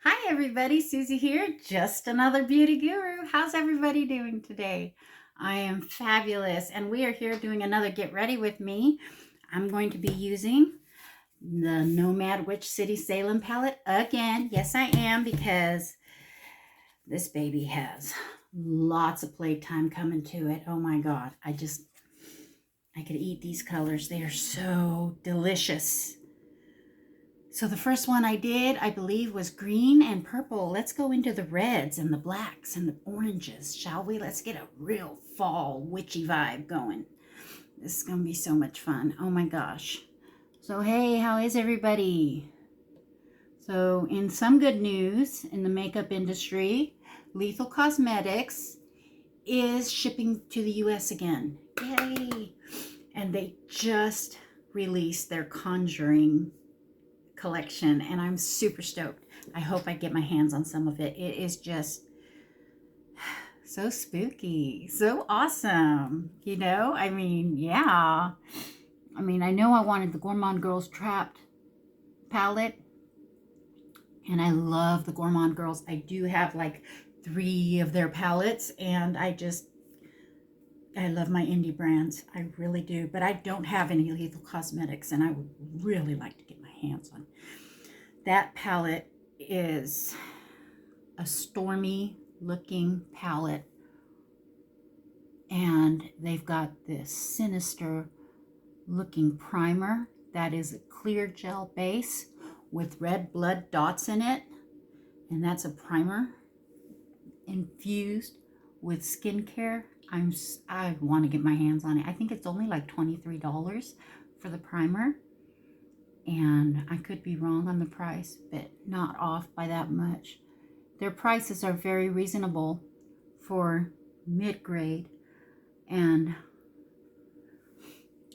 Hi everybody, Susie here, just another beauty guru. How's everybody doing today? I am fabulous and we are here doing another get ready with me. I'm going to be using the Nomad Witch City Salem palette again. Yes, I am, because this baby has lots of playtime coming to it. Oh my God, I could eat these colors. They are so delicious. So the first one I did, I believe, was green and purple. Let's go into the reds and the blacks and the oranges, shall we? Let's get a real fall witchy vibe going. This is going to be so much fun. Oh my gosh. So hey, how is everybody? So in some good news in the makeup industry, Lethal Cosmetics is shipping to the US again. Yay! And they just released their Conjuring collection and I'm super stoked. I hope I get my hands on some of it. It is just so spooky, so awesome. Yeah. I know I wanted the Gourmand Girls Trapped palette and I love the Gourmand Girls. I do have like 3 of their palettes and I love my indie brands. I really do. But I don't have any Lethal Cosmetics and I would really like to get my hands on. That palette is a stormy looking palette. And they've got this sinister looking primer that is a clear gel base with red blood dots in it. And that's a primer infused with skincare. I want to get my hands on it. I think it's only like $23 for the primer. And I could be wrong on the price, but not off by that much. Their prices are very reasonable for mid-grade. And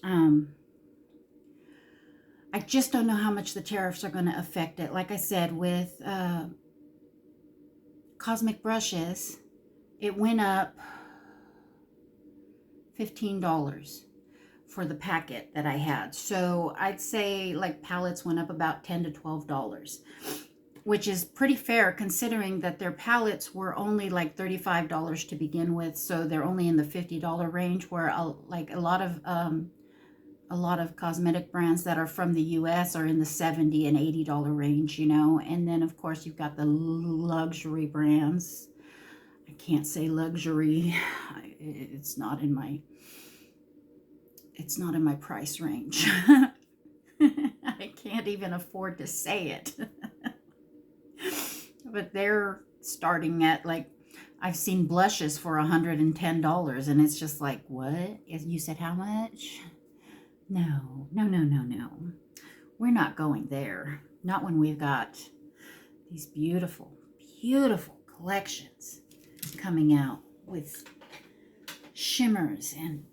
I just don't know how much the tariffs are going to affect it. Like I said, with Cosmic Brushes, it went up $15 for the packet that I had. So I'd say like palettes went up about $10 to $12, which is pretty fair considering that their palettes were only like $35 to begin with. So they're only in the $50 range, where like a lot of cosmetic brands that are from the US are in the $70 and $80 range, and then of course you've got the luxury brands. I can't say luxury. It's not in my price range. I can't even afford to say it. But they're starting at like, I've seen blushes for $110 and it's just like, what? You said how much? No. We're not going there. Not when we've got these beautiful, beautiful collections coming out with shimmers and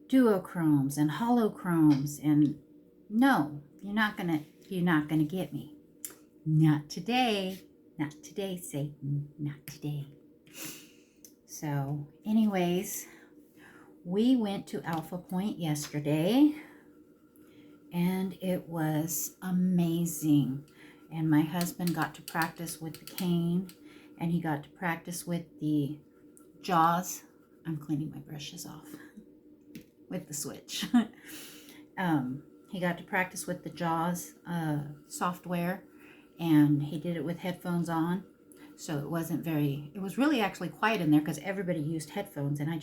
duochromes and holochromes. And no, you're not gonna get me. Not today. Not today, Satan. Not today. So anyways, we went to Alpha Point yesterday and it was amazing. And my husband got to practice with the cane and he got to practice with the jaws. I'm cleaning my brushes off with the switch. He got to practice with the jaws software, and he did it with headphones on. So it was really actually quiet in there because everybody used headphones. And I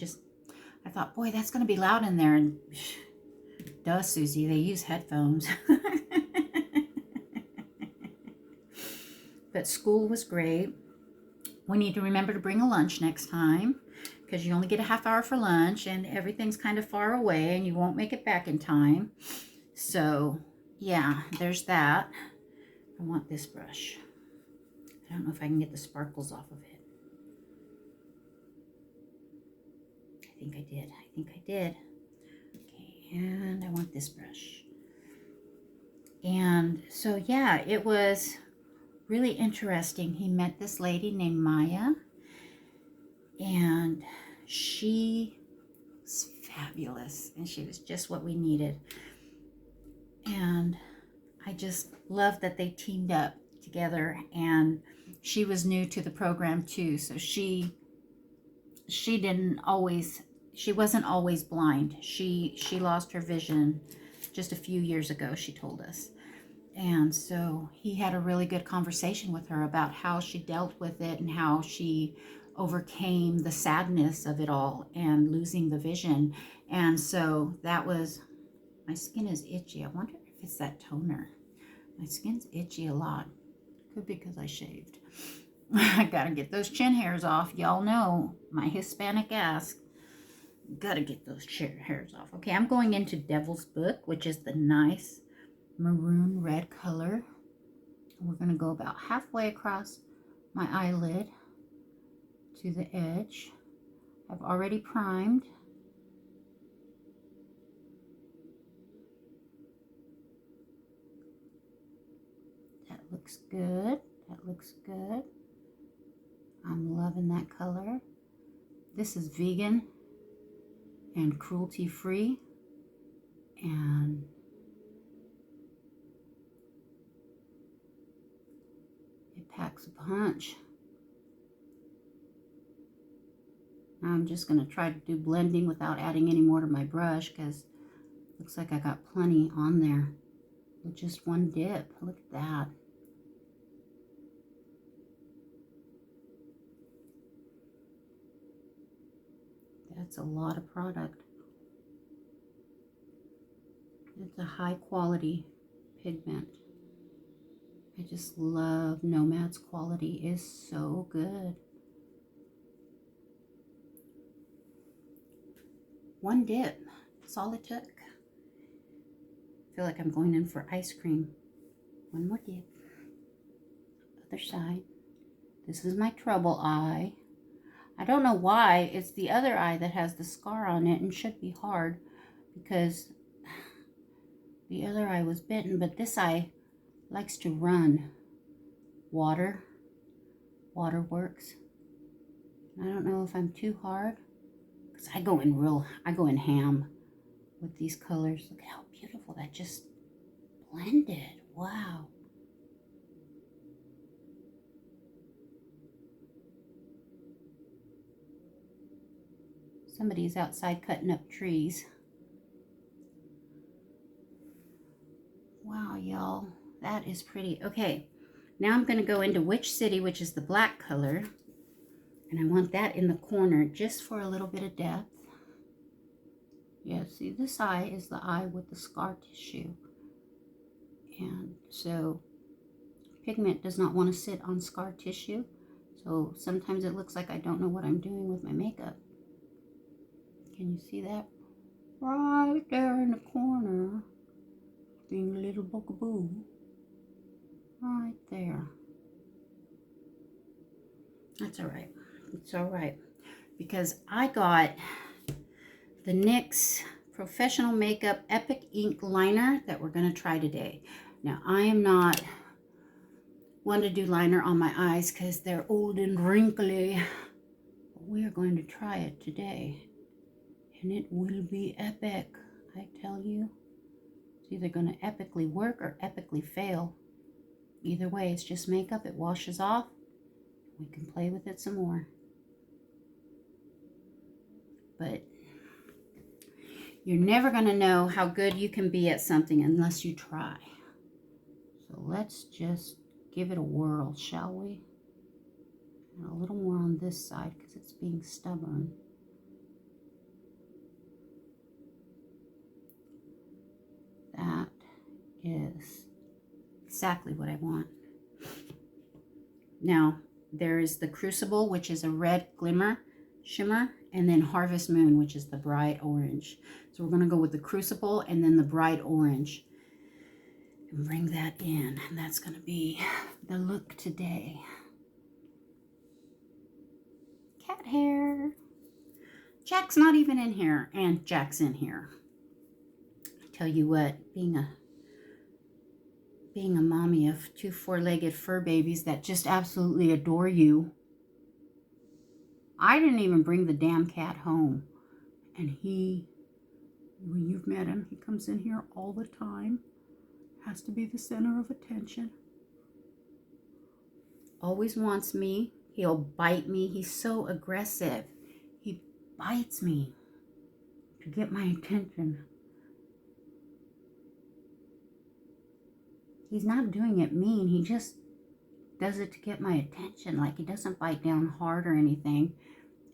thought, boy, that's going to be loud in there. And duh, Susie, they use headphones. But school was great. We need to remember to bring a lunch next time because you only get a half hour for lunch and everything's kind of far away and you won't make it back in time. So yeah, there's that. I want this brush. I don't know if I can get the sparkles off of it. I think I did. Okay, and I want this brush. And so yeah, it was really interesting. He met this lady named Maya, and she was fabulous, and she was just what we needed. And I just love that they teamed up together, and she was new to the program too, so she didn't always she wasn't always blind. She lost her vision just a few years ago, she told us. And so he had a really good conversation with her about how she dealt with it and how she overcame the sadness of it all and losing the vision. And so that was, my skin is itchy. I wonder if it's that toner. My skin's itchy a lot. Could be because I shaved. I gotta get those chin hairs off. Y'all know my Hispanic ass. Gotta get those chin hairs off. Okay, I'm going into Devil's Book, which is the nice maroon red color. We're going to go about halfway across my eyelid to the edge. I've already primed. That looks good. That looks good. I'm loving that color. This is vegan and cruelty free, and it packs a punch. I'm just going to try to do blending without adding any more to my brush, because it looks like I got plenty on there with just one dip. Look at that. That's a lot of product. It's a high quality pigment. I just love Nomad's quality. Is so good. One dip. That's all it took. I feel like I'm going in for ice cream. One more dip. Other side. This is my trouble eye. I don't know why. It's the other eye that has the scar on it and should be hard, because the other eye was bitten, but this eye likes to run. Water works. I don't know if I'm too hard, because I go in ham with these colors. Look at how beautiful that just blended. Wow. Somebody's outside cutting up trees. Wow, y'all, that is pretty. Okay, now I'm going to go into Witch City, which is the black color, and I want that in the corner just for a little bit of depth. Yeah, see, this eye is the eye with the scar tissue, and so pigment does not want to sit on scar tissue, so sometimes it looks like I don't know what I'm doing with my makeup. Can you see that? Right there in the corner, being a little bugaboo. Right there. That's all right. It's all right. Because I got the NYX Professional Makeup Epic Ink Liner that we're going to try today. Now, I am not one to do liner on my eyes because they're old and wrinkly. But we are going to try it today. And it will be epic, I tell you. It's either going to epically work or epically fail. Either way, it's just makeup. It washes off. We can play with it some more. But you're never going to know how good you can be at something unless you try. So let's just give it a whirl, shall we? And a little more on this side because it's being stubborn. That is exactly what I want. Now, there is the Crucible, which is a red glimmer shimmer, and then Harvest Moon, which is the bright orange. So we're going to go with the Crucible and then the bright orange and bring that in. And that's going to be the look today. Cat hair. Jack's not even in here, and Jack's in here. I tell you what, being a mommy of two four-legged fur babies that just absolutely adore you. I didn't even bring the damn cat home. And when you've met him, he comes in here all the time, Has to be the center of attention. Always wants me. He'll bite me. He's so aggressive. He bites me to get my attention. He's not doing it mean. He just does it to get my attention. Like, he doesn't bite down hard or anything.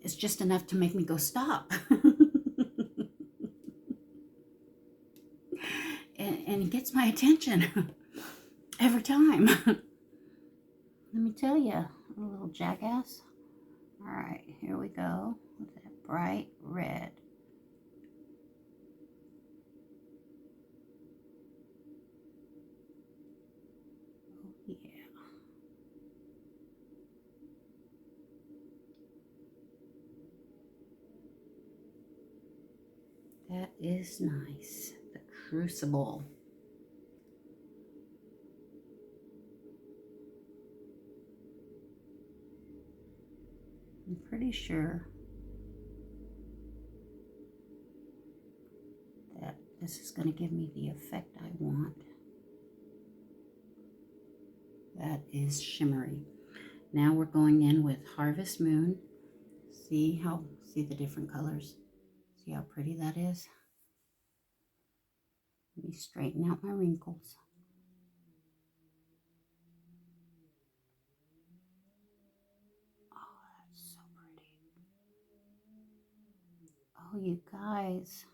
It's just enough to make me go stop. and he gets my attention every time. Let me tell you, a little jackass. All right, here we go with that bright red. Oh, yeah. That is nice. The crucible. I'm pretty sure that this is going to give me the effect I want. That is shimmery. Now we're going in with Harvest Moon. See the different colors? See how pretty that is? Let me straighten out my wrinkles. Oh, that's so pretty. Oh, you guys.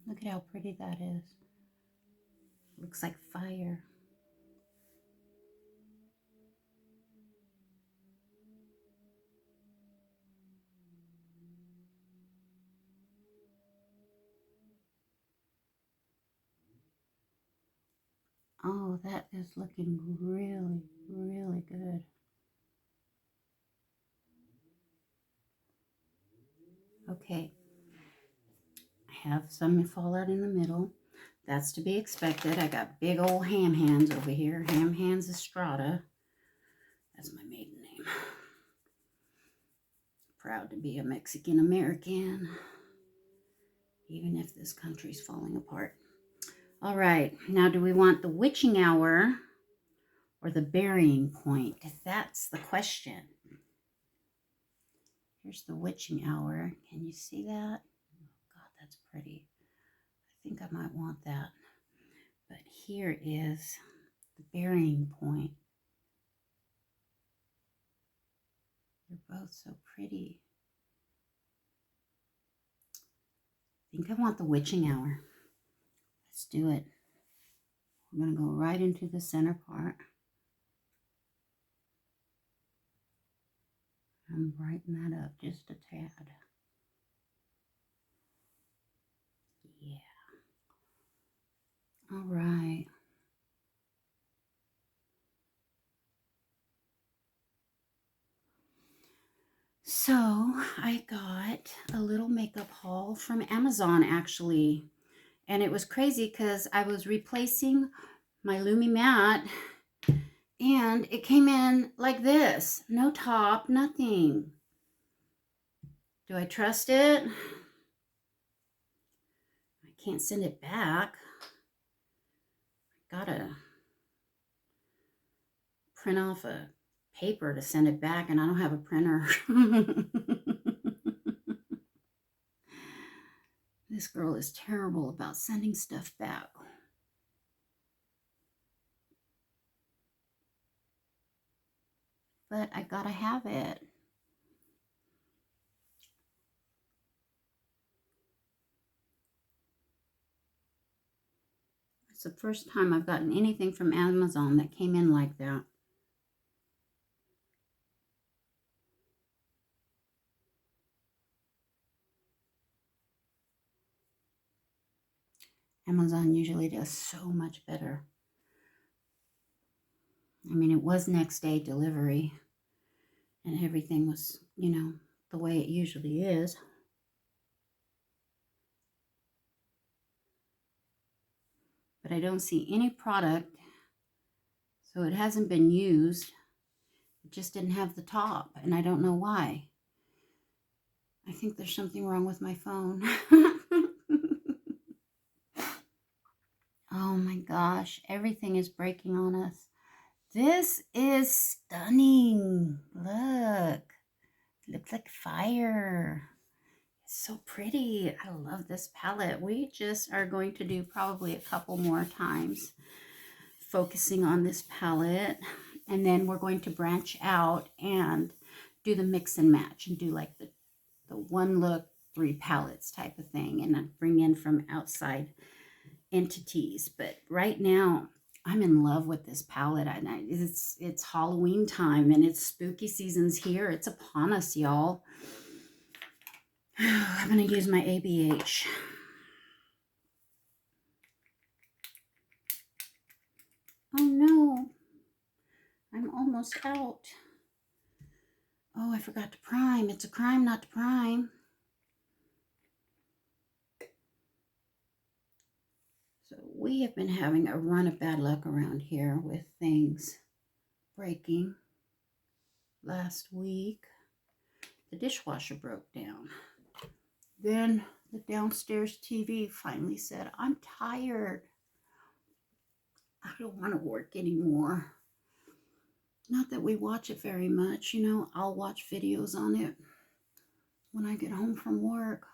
Look at how pretty that is. Looks like fire. Oh, that is looking really, really good. Okay. I have some fallout in the middle. That's to be expected. I got big old Ham Hands over here. Ham Hands Estrada. That's my maiden name. Proud to be a Mexican American, even if this country's falling apart. All right, now do we want the witching hour or the burying point? That's the question. Here's the witching hour. Can you see that? Oh, God, that's pretty. I think I might want that. But here is the burying point. They're both so pretty. I think I want the witching hour. Let's do it. I'm going to go right into the center part. And brighten that up just a tad. Yeah. All right. So I got a little makeup haul from Amazon actually. And it was crazy because I was replacing my Lumi Matte and it came in like this. No top, nothing. Do I trust it? I can't send it back. I gotta print off a paper to send it back and I don't have a printer. This girl is terrible about sending stuff back. But I gotta have it. It's the first time I've gotten anything from Amazon that came in like that. Amazon usually does so much better. I mean, it was next day delivery and everything was, you know, the way it usually is. But I don't see any product, so it hasn't been used. It just didn't have the top, and I don't know why. I think there's something wrong with my phone. Oh my gosh, everything is breaking on us. This is stunning. Look, it looks like fire. It's so pretty. I love this palette. We just are going to do probably a couple more times focusing on this palette. And then we're going to branch out and do the mix and match and do like the one look, 3 palettes type of thing. And then bring in from outside entities. But right now, I'm in love with this palette. It's Halloween time and it's spooky season's here. It's upon us, y'all. I'm going to use my ABH. Oh no, I'm almost out. Oh, I forgot to prime. It's a crime not to prime. So we have been having a run of bad luck around here with things breaking. Last week, the dishwasher broke down. Then the downstairs TV finally said, I'm tired. I don't want to work anymore. Not that we watch it very much, you know, I'll watch videos on it when I get home from work.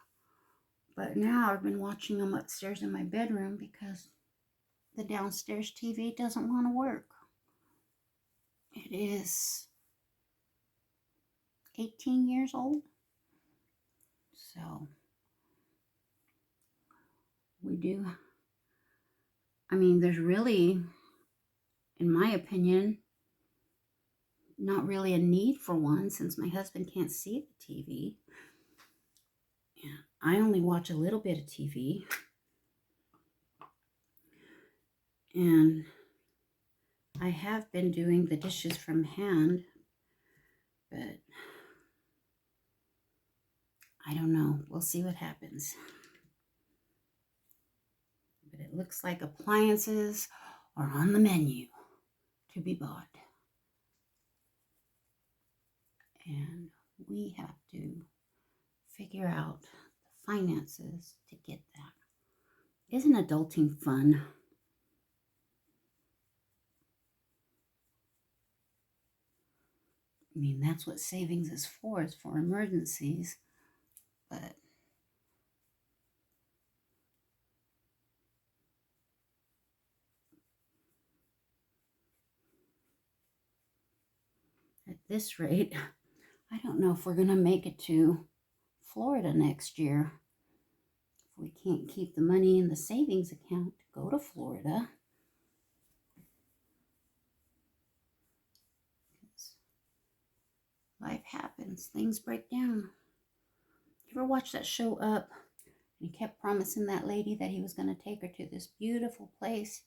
But now I've been watching them upstairs in my bedroom because the downstairs TV doesn't want to work. It is 18 years old. So we do. I mean, there's really, in my opinion, not really a need for one since my husband can't see the TV. Yeah, I only watch a little bit of TV. And I have been doing the dishes from hand, but I don't know. We'll see what happens. But it looks like appliances are on the menu to be bought. And we have to figure out the finances to get that. Isn't adulting fun? I mean, that's what savings is for emergencies. But at this rate, I don't know if we're going to make it to Florida next year. If we can't keep the money in the savings account to go to Florida. Life happens. Things break down. You ever watch that show Up? He kept promising that lady that he was going to take her to this beautiful place.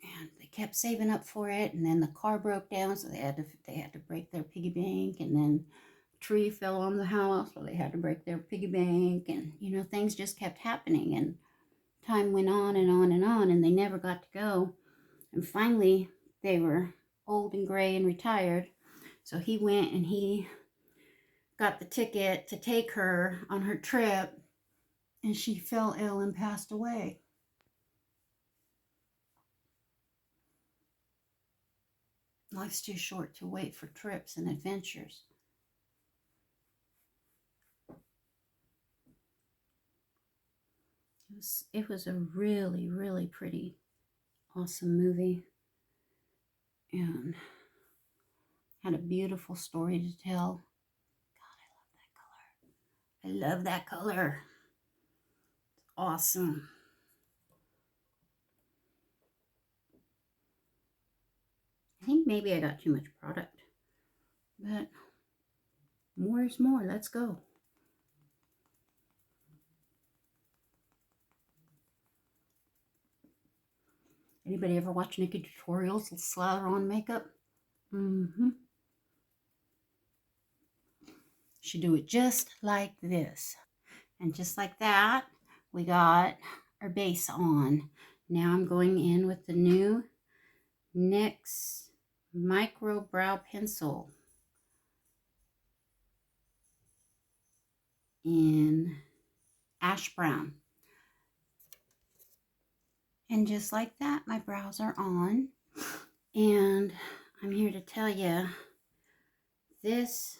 And they kept saving up for it. And then the car broke down, so they had to break their piggy bank. And then a tree fell on the house, so they had to break their piggy bank. And, you know, things just kept happening. And time went on and on and on, and they never got to go. And finally, they were old and gray and retired. So he went and he got the ticket to take her on her trip, and she fell ill and passed away. Life's too short to wait for trips and adventures. It was a really, really pretty, awesome movie. And had a beautiful story to tell. God, I love that color. I love that color. It's awesome. I think maybe I got too much product. But more is more. Let's go. Anybody ever watch naked tutorials with slather on makeup? Should do it just like this. And just like that, we got our base on. Now I'm going in with the new NYX Micro Brow Pencil in Ash Brown. And just like that, my brows are on. And I'm here to tell you, this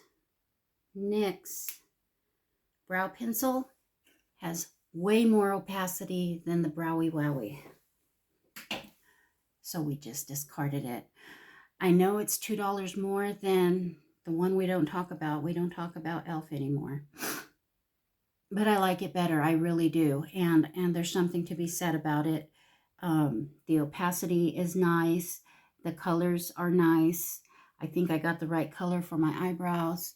NYX brow pencil has way more opacity than the Browie Wowie. So we just discarded it. I know it's $2 more than the one we don't talk about. We don't talk about e.l.f. anymore. But I like it better. I really do. And there's something to be said about it. The opacity is nice. The colors are nice. I think I got the right color for my eyebrows.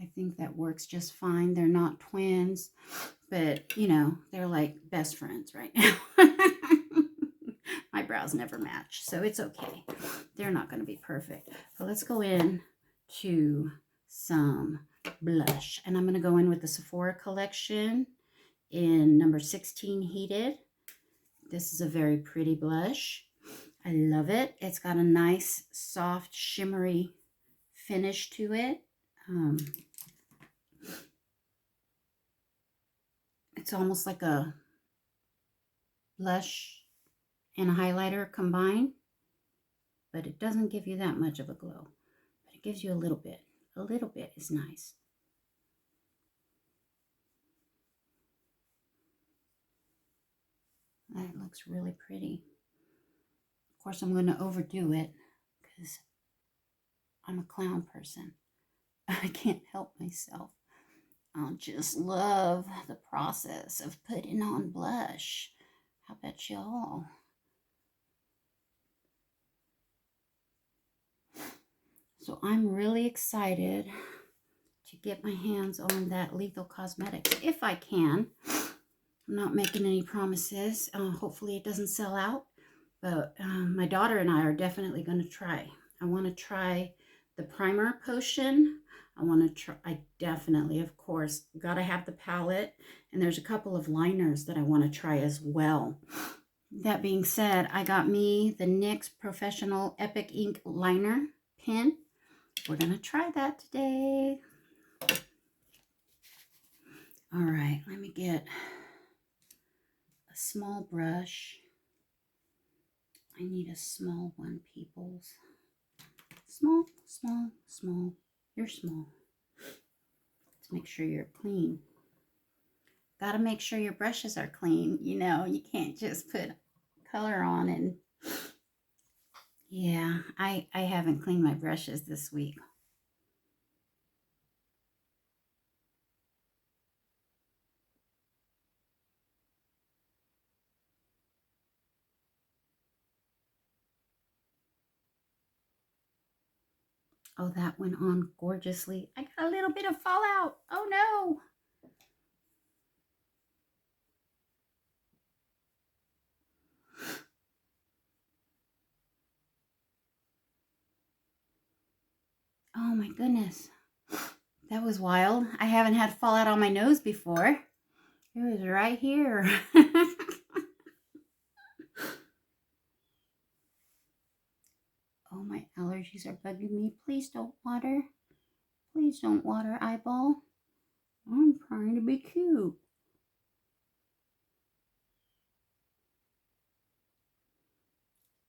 I think that works just fine. They're not twins, but you know, they're like best friends right now. My brows never match, so it's okay. They're not going to be perfect. So let's go in to some blush, and I'm going to go in with the Sephora collection in number 16 Heated. This is a very pretty blush. I love it. It's got a nice soft shimmery finish to it. It's almost like a blush and a highlighter combined, but it doesn't give you that much of a glow, but it gives you a little bit. A little bit is nice. That looks really pretty. Of course, I'm going to overdo it because I'm a clown person. I can't help myself. I just love the process of putting on blush. How about y'all? So I'm really excited to get my hands on that Lethal Cosmetics if I can. I'm not making any promises. Hopefully it doesn't sell out. But my daughter and I are definitely going to try. I want to try the primer potion. I definitely, of course, got to have the palette. And there's a couple of liners that I want to try as well. That being said, I got me the NYX Professional Epic Ink Liner pen. We're going to try that today. All right, let me get a small brush. I need a small one, peoples. Small, small, small. You're small. Let's make sure you're clean. Got to make sure your brushes are clean. You know, you can't just put color on and... Yeah, I haven't cleaned my brushes this week. Oh, that went on gorgeously. I got a little bit of fallout. Oh, no. Oh, my goodness. That was wild. I haven't had fallout on my nose before. It was right here. Oh, my allergies are bugging me. Please don't water. Please don't water, eyeball. I'm trying to be cute.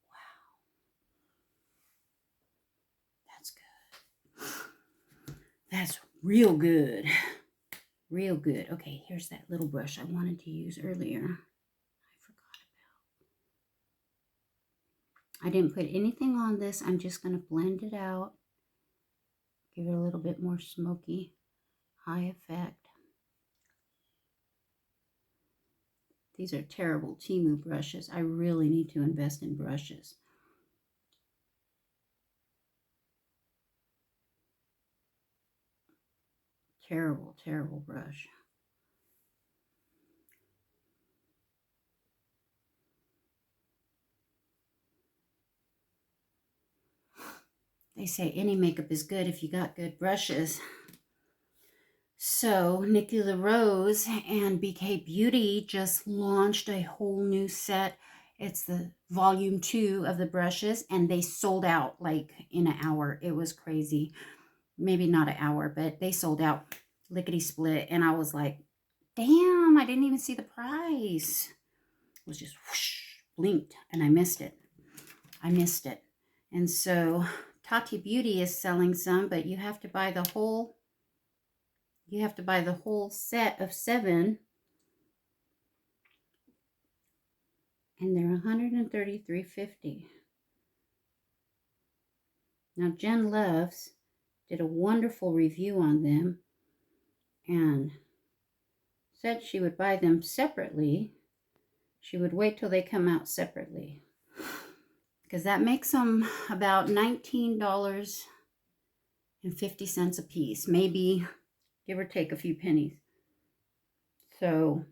Wow. That's good. That's real good. Real good. Okay, here's that little brush I wanted to use earlier. I forgot about. I didn't put anything on this. I'm just going to blend it out. Give it a little bit more smoky, high effect. These are terrible Temu brushes. I really need to invest in brushes. Terrible, terrible brush. They say any makeup is good if you got good brushes. So Nikki LaRose and BK Beauty just launched a whole new set. It's the volume 2 of the brushes, and they sold out like in an hour. It was crazy. Maybe not an hour, but they sold out lickety split. And I was like, damn, I didn't even see the price. It was just whoosh. blinked and I missed it. I missed it. And so Tati Beauty is selling some, but you have to buy the whole set of 7, and they're $133.50. Now Jen Loves did a wonderful review on them and said she would buy them separately. She would wait till they come out separately, because that makes them about $19.50 a piece, maybe give or take a few pennies. So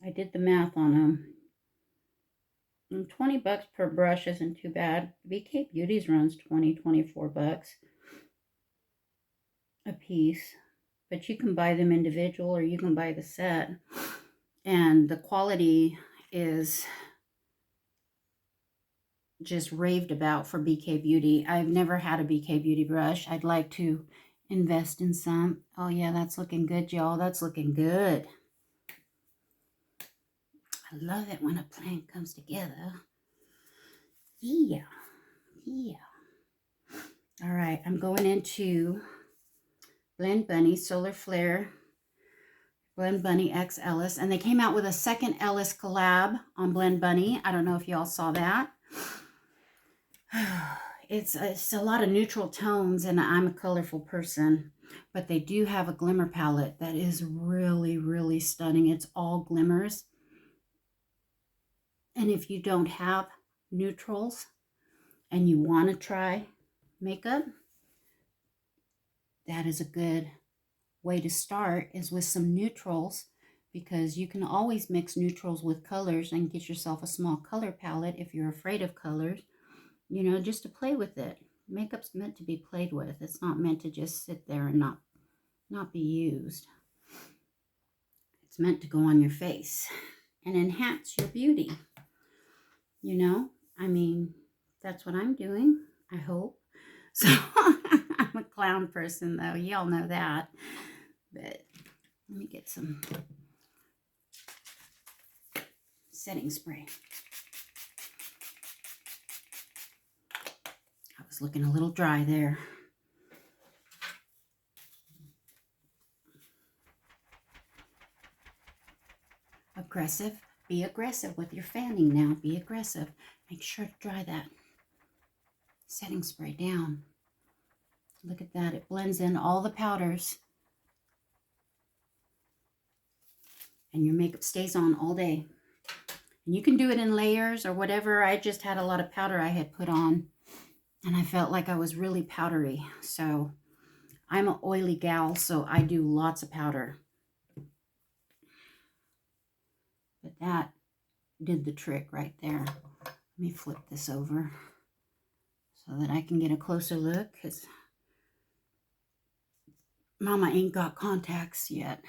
I did the math on them. And $20 per brush isn't too bad. BK Beauties runs $24 a piece, but you can buy them individual or you can buy the set. And the quality is just raved about for BK Beauty. I've never had a BK Beauty brush. I'd like to invest in some. Oh yeah, that's looking good, y'all. That's looking good. I love it when a plan comes together. Yeah. All right, I'm going into Blend Bunny Solar Flare Blend Bunny X Ellis, and they came out with a second Ellis collab on Blend Bunny. I don't know if y'all saw that. It's a lot of neutral tones, and I'm a colorful person, but they do have a glimmer palette that is really, really stunning. It's all glimmers. And if you don't have neutrals and you want to try makeup, that is a good way to start, is with some neutrals, because you can always mix neutrals with colors and get yourself a small color palette if you're afraid of colors, you know, just to play with it. Makeup's meant to be played with. It's not meant to just sit there and not be used. It's meant to go on your face and enhance your beauty. You know, I mean, that's what I'm doing, I hope. So I'm a clown person, though. Y'all know that. But let me get some setting spray. I was looking a little dry there. Aggressive. Be aggressive with your fanning now. Be aggressive. Make sure to dry that setting spray down. Look at that. It blends in all the powders. And your makeup stays on all day. And you can do it in layers or whatever. I just had a lot of powder I had put on, and I felt like I was really powdery. So I'm an oily gal, so I do lots of powder. But that did the trick right there. Let me flip this over so that I can get a closer look, because Mama ain't got contacts yet.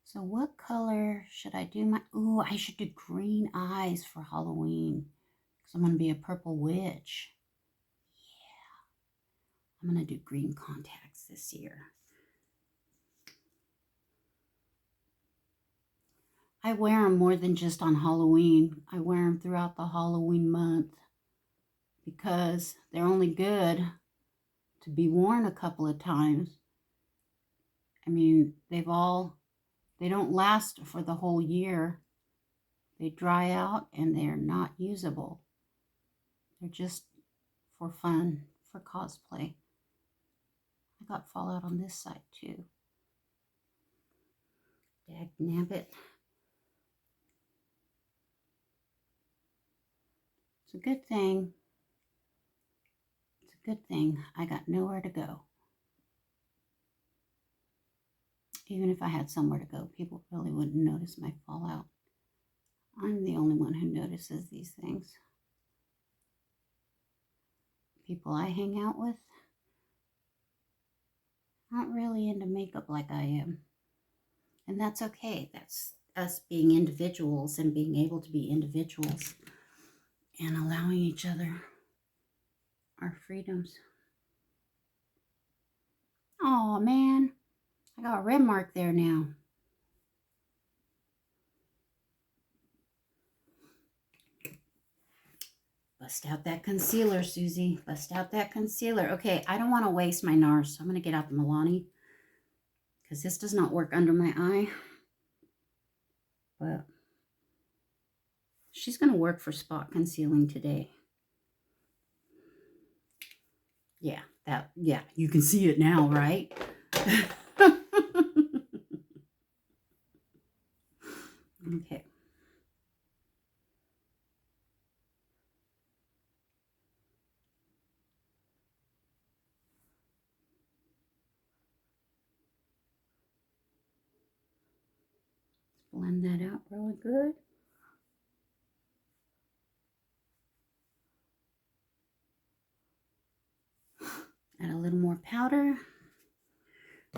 So what color should I do my... Ooh, I should do green eyes for Halloween, because I'm going to be a purple witch. Yeah. I'm going to do green contacts this year. I wear them more than just on Halloween. I wear them throughout the Halloween month, because they're only good to be worn a couple of times. I mean, they don't last for the whole year. They dry out and they're not usable. They're just for fun, for cosplay. I got fallout on this side too. Dagnabbit. It's a good thing. It's a good thing I got nowhere to go. Even if I had somewhere to go, people really wouldn't notice my fallout. I'm the only one who notices these things. People I hang out with aren't really into makeup like I am. And that's okay. That's us being individuals and being able to be individuals and allowing each other our freedoms. Oh man, I got a red mark there now. Bust out that concealer, Susie. Bust out that concealer. Okay, I don't want to waste my NARS, so I'm going to get out the Milani because this does not work under my eye. But she's going to work for spot concealing today. Yeah, you can see it now, right? Okay. Blend that out really good. Add a little more powder.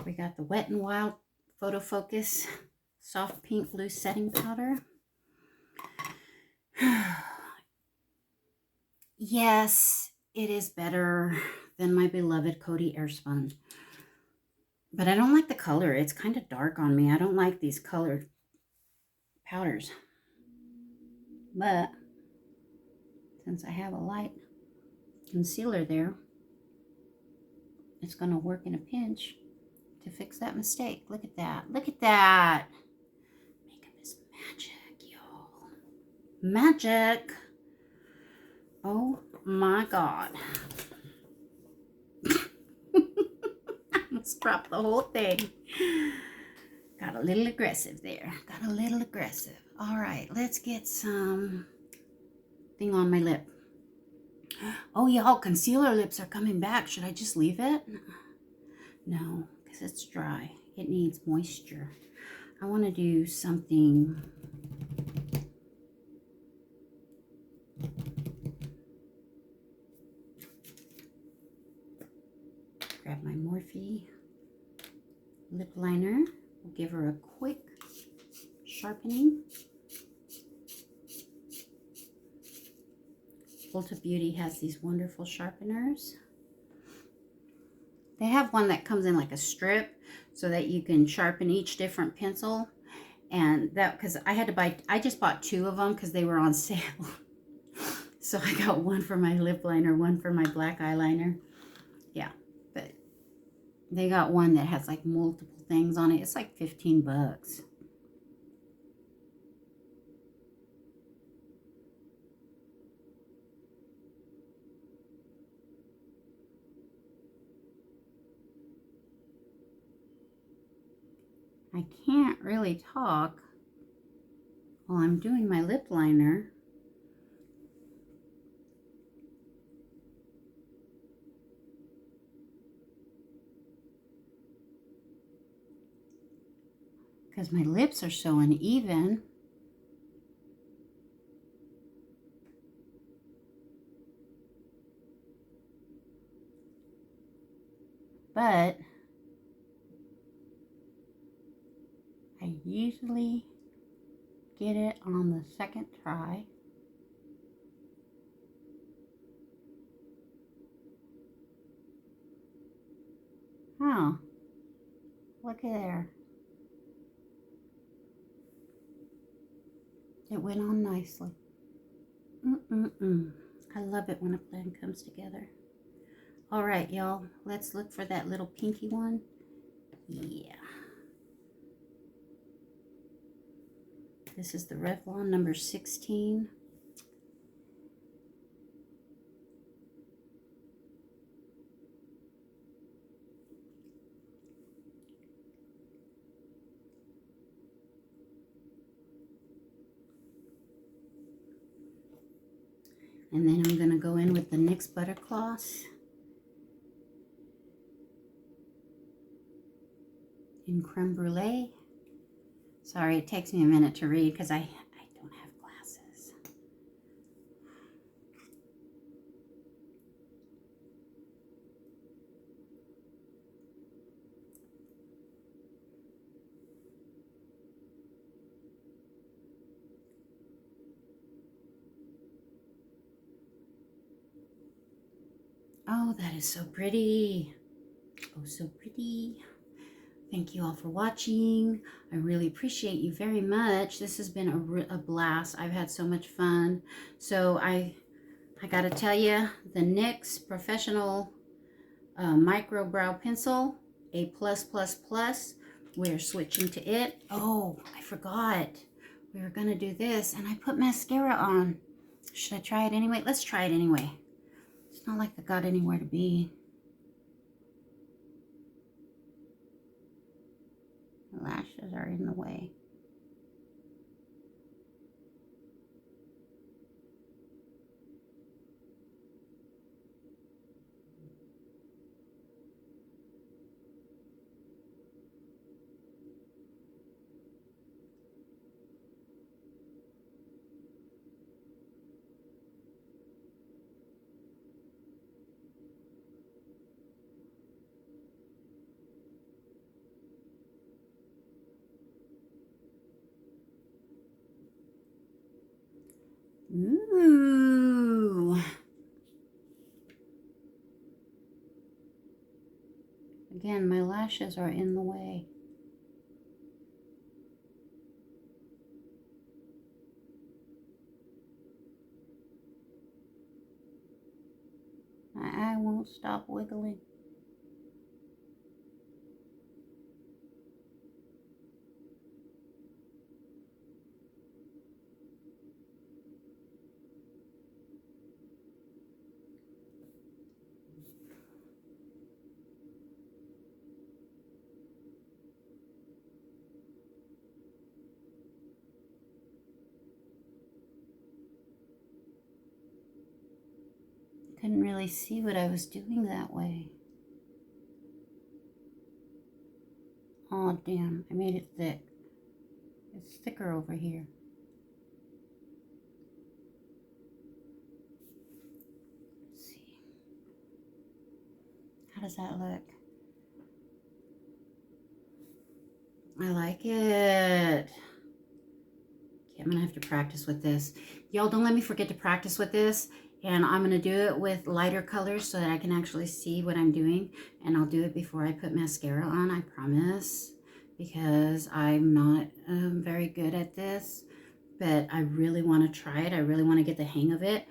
We got the Wet n Wild Photo Focus Soft Pink Loose Setting Powder. Yes, it is better than my beloved Coty Airspun. But I don't like the color. It's kind of dark on me. I don't like these colored powders. But since I have a light concealer there, it's going to work in a pinch to fix that mistake. Look at that. Look at that. Makeup is magic, y'all. Magic. Oh my God. I almost dropped the whole thing. Got a little aggressive there. Got a little aggressive. All right, let's get some thing on my lip. Oh, y'all, concealer lips are coming back. Should I just leave it? No, because it's dry. It needs moisture. I want to do something. Grab my Morphe lip liner. We'll give her a quick sharpening. Ulta Beauty has these wonderful sharpeners. They have one that comes in like a strip so that you can sharpen each different pencil. And that, because I just bought 2 of them because they were on sale. So I got one for my lip liner, one for my black eyeliner. Yeah, but they got one that has like multiple things on it. It's like 15 bucks. I can't really talk while I'm doing my lip liner. Because my lips are so uneven. But I usually get it on the second try. Oh, look at there. It went on nicely. I love it when a plan comes together. All right, y'all, let's look for that little pinky one. Yeah. This is the Revlon number 16. And then I'm going to go in with the NYX Butter Gloss in Creme Brulee. Sorry, it takes me a minute to read because I don't have glasses. Oh, that is so pretty. Oh, so pretty. Thank you all for watching. I really appreciate you very much. This has been a blast. I've had so much fun. So I I gotta tell you, the NYX Professional Micro Brow Pencil, a plus. We're switching to it. Oh, I forgot. We were gonna do this, and I put mascara on. Should I try it anyway? Let's try it anyway. It's not like I got anywhere to be. The lashes are in the way. Ooh. Again, my lashes are in the way. My eye won't stop wiggling. Couldn't really see what I was doing that way. Oh, damn. I made it thick. It's thicker over here. Let's see. How does that look? I like it. Okay, I'm going to have to practice with this. Y'all, don't let me forget to practice with this. And I'm going to do it with lighter colors so that I can actually see what I'm doing. And I'll do it before I put mascara on, I promise. Because I'm not very good at this. But I really want to try it. I really want to get the hang of it.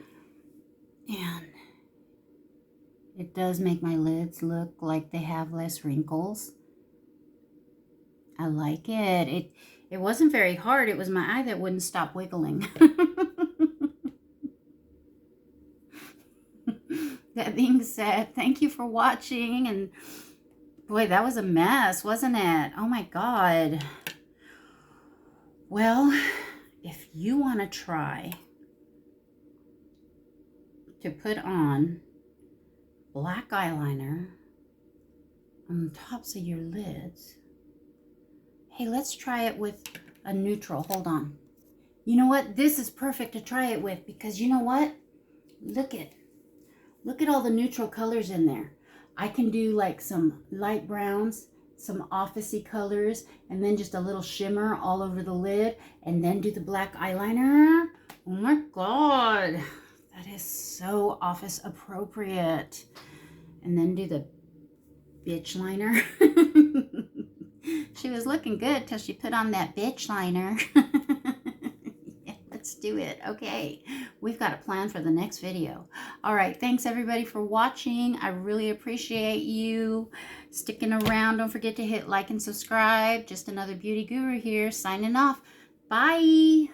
And it does make my lids look like they have less wrinkles. I like it. It wasn't very hard. It was my eye that wouldn't stop wiggling. That being said, thank you for watching. And boy, that was a mess, wasn't it? Oh my God. Well, if you want to try to put on black eyeliner on the tops of your lids, hey, let's try it with a neutral. Hold on. You know what? This is perfect to try it with because you know what? Look at all the neutral colors in there. I can do like some light browns, some officey colors, and then just a little shimmer all over the lid, and then do the black eyeliner. Oh my God, that is so office appropriate. And then do the bitch liner. She was looking good till she put on that bitch liner. Yeah, let's do it. Okay, we've got a plan for the next video. All right, thanks everybody for watching. I really appreciate you sticking around. Don't forget to hit like and subscribe. Just another beauty guru here signing off. Bye.